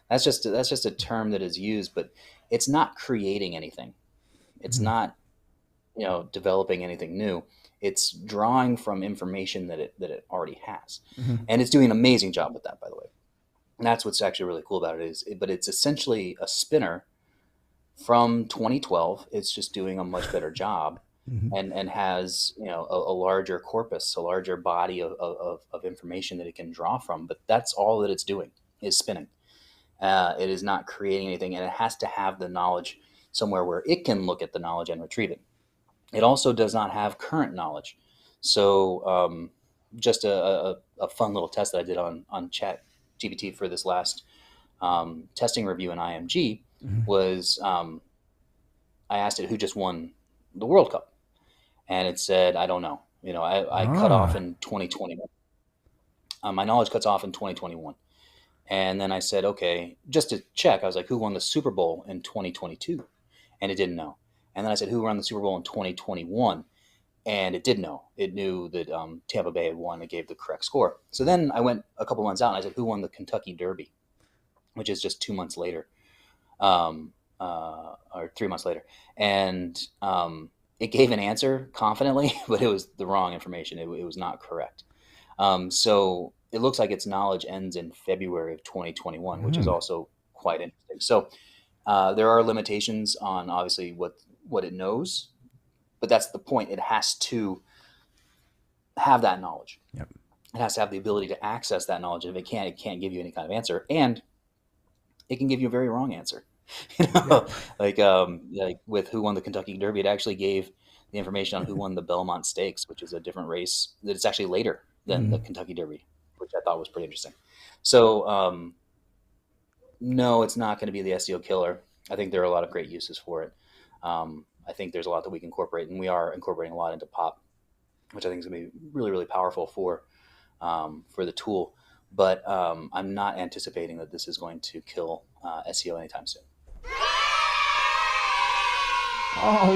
That's just a term that is used, but it's not creating anything. It's not, you know, developing anything new. It's drawing from information that it already has, and it's doing an amazing job with that, by the way. And that's what's actually really cool about it but it's essentially a spinner from 2012. It's just doing a much better job, and has, you know, a larger corpus, a larger body of information that it can draw from. But that's all that it's doing, is spinning. It is not creating anything, and it has to have the knowledge somewhere where it can look at the knowledge and retrieve it. It also does not have current knowledge. So just a fun little test that I did on ChatGPT for this last testing review in IMG was I asked it who just won the World Cup, and it said, I don't know. You know, I cut off in 2021. My knowledge cuts off in 2021. And then I said, okay, just to check, I was like, who won the Super Bowl in 2022? And it didn't know. And then I said, who won the Super Bowl in 2021? And it did know. It knew that Tampa Bay had won. It gave the correct score. So then I went a couple months out and I said, who won the Kentucky Derby? Which is just 2 months later, or 3 months later. And it gave an answer confidently, but it was the wrong information. It was not correct. So it looks like its knowledge ends in February of 2021, which is also quite interesting. So there are limitations on obviously what it knows, but that's the point. It has to have that knowledge. Yep. It has to have the ability to access that knowledge. And if it can't give you any kind of answer, and it can give you a very wrong answer. You know, like with who won the Kentucky Derby, it actually gave the information on who won the Belmont Stakes, which is a different race that it's actually later than the Kentucky Derby, which I thought was pretty interesting. So no, it's not going to be the SEO killer. I think there are a lot of great uses for it. I think there's a lot that we can incorporate, and we are incorporating a lot into Pop, which I think is going to be really, really powerful for the tool. But I'm not anticipating that this is going to kill SEO anytime soon. All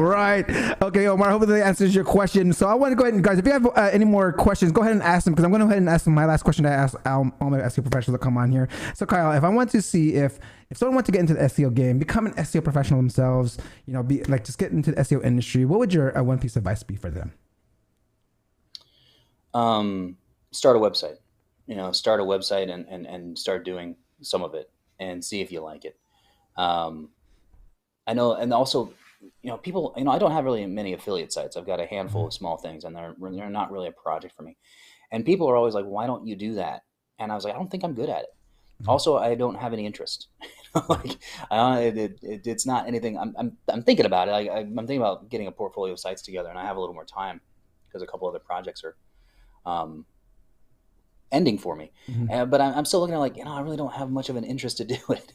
right. Okay, Omar, hopefully that answers your question. So I want to go ahead and, guys, if you have any more questions, go ahead and ask them, because I'm going to go ahead and ask them my last question. I asked all my SEO professionals that come on here. So Kyle, if I want to see if someone wants to get into the SEO game, become an SEO professional themselves, you know, be like just get into the SEO industry, what would your one piece of advice be for them? Start a website. You know, start a website and start doing some of it and see if you like it. I know, and also, you know, people, you know, I don't have really many affiliate sites. I've got a handful of small things, and they're not really a project for me. And people are always like, why don't you do that? And I was like, I don't think I'm good at it. Also, I don't have any interest. Like, it's not anything. I'm thinking about it. I'm thinking about getting a portfolio of sites together, and I have a little more time because a couple other projects are ending for me. But I'm still looking at like, you know, I really don't have much of an interest to do it.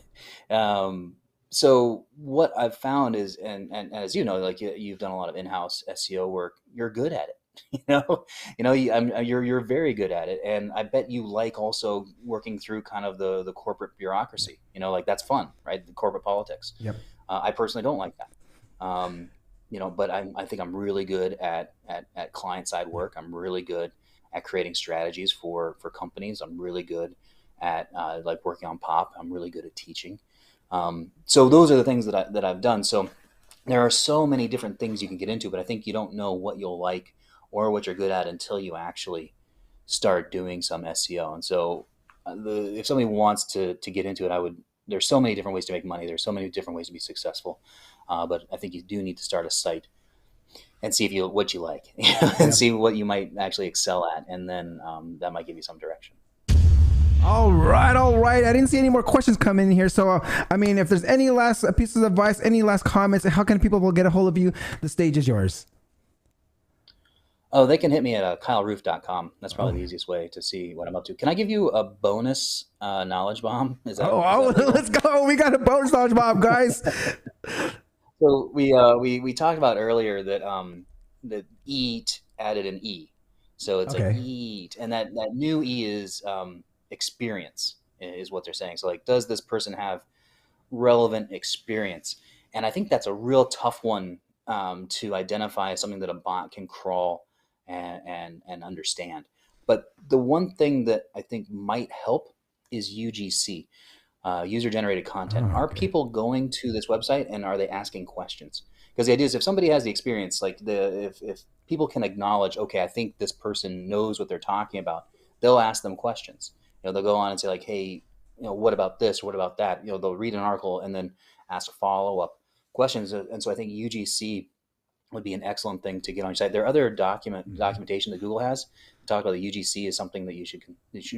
So what I've found is, and as you know, like you've done a lot of in-house SEO work, you're good at it. You're very good at it, and I bet you like also working through kind of the corporate bureaucracy. You know, like that's fun, right? The corporate politics. Yep. I personally don't like that. But I think I'm really good at client side work. I'm really good at creating strategies for companies. I'm really good at like working on pop. I'm really good at teaching. So those are the things that I've done. So there are so many different things you can get into, but I think you don't know what you'll like or what you're good at until you actually start doing some SEO. And so if somebody wants to get into it, there's so many different ways to make money. There's so many different ways to be successful. But I think you do need to start a site and see what you like and see what you might actually excel at. And then that might give you some direction. All right. I didn't see any more questions come in here. So, if there's any last pieces of advice, any last comments, how can people get a hold of you? The stage is yours. Oh, they can hit me at kyleroof.com. That's probably the easiest way to see what I'm up to. Can I give you a bonus knowledge bomb? Is that let's go. We got a bonus knowledge bomb, guys. So we talked about earlier that that eat added an E. So it's like eat. And that new E is experience is what they're saying. So like, does this person have relevant experience? And I think that's a real tough one to identify, something that a bot can crawl and understand. But the one thing that I think might help is UGC, user generated content. Are people going to this website and are they asking questions? Because the idea is, if somebody has the experience, like if people can acknowledge, okay, I think this person knows what they're talking about, they'll ask them questions. They'll go on and say like, hey, what about this? What about that? They'll read an article and then ask follow-up questions. And so I think UGC would be an excellent thing to get on your site. There are other documentation that Google has to talk about. The UGC is something that you should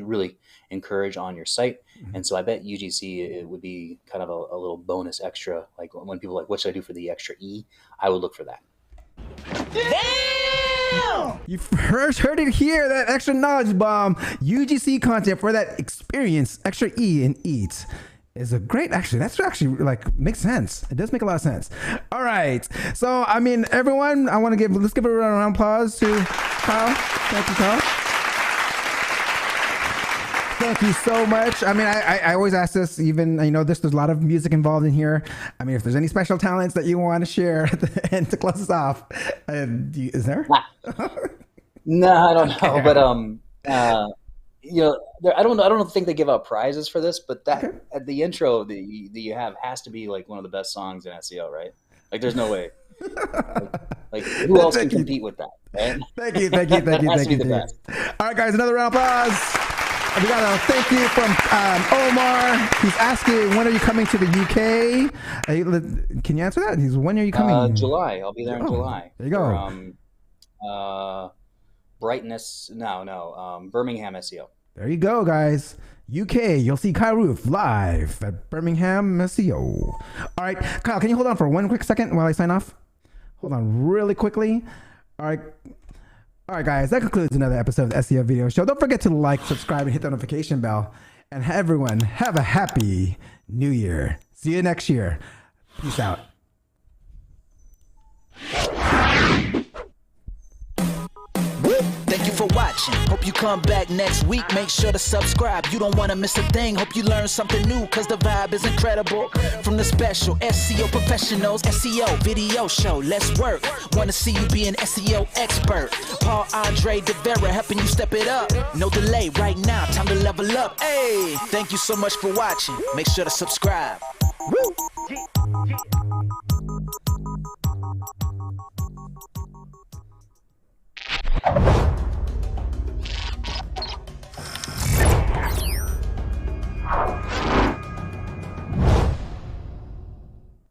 really encourage on your site. And so I bet UGC, it would be kind of a little bonus extra. Like when people are like, what should I do for the extra E? I would look for that. Damn! You first heard it here, that extra knowledge bomb. UGC content for that experience, extra E in eat. Is a great, that's actually like makes sense. It does make a lot of sense. All right. So, everyone, let's give a round of applause to Kyle. Thank you, Kyle. Thank you so much. I always ask this, even, there's a lot of music involved in here. If there's any special talents that you want to share at the end to close us off, is there? No, I don't know. But, I don't think they give out prizes for this, but at the intro that you have has to be like one of the best songs in SEO, right? Like, there's no way. Like who else can compete with that? Right? Thank you. Best. All right, guys, another round of applause. We got a thank you from Omar. He's asking, when are you coming to the UK? Can you answer that? When are you coming? July. I'll be there in July. There you go. Birmingham SEO. There you go, guys. UK, you'll see Kyle Roof live at Birmingham SEO. All right, Kyle, can you hold on for one quick second while I sign off? Hold on really quickly. All right, guys, that concludes another episode of the SEO Video Show. Don't forget to like, subscribe, and hit the notification bell. And everyone, have a happy new year. See you next year. Peace out. Thank you for watching. Hope you come back next week. Make sure to subscribe. You don't want to miss a thing. Hope you learn something new, because the vibe is incredible. From the special SEO professionals, SEO video show. Let's work. Want to see you be an SEO expert. Paul-Andre De Vera helping you step it up. No delay right now. Time to level up. Hey, thank you so much for watching. Make sure to subscribe. Woo!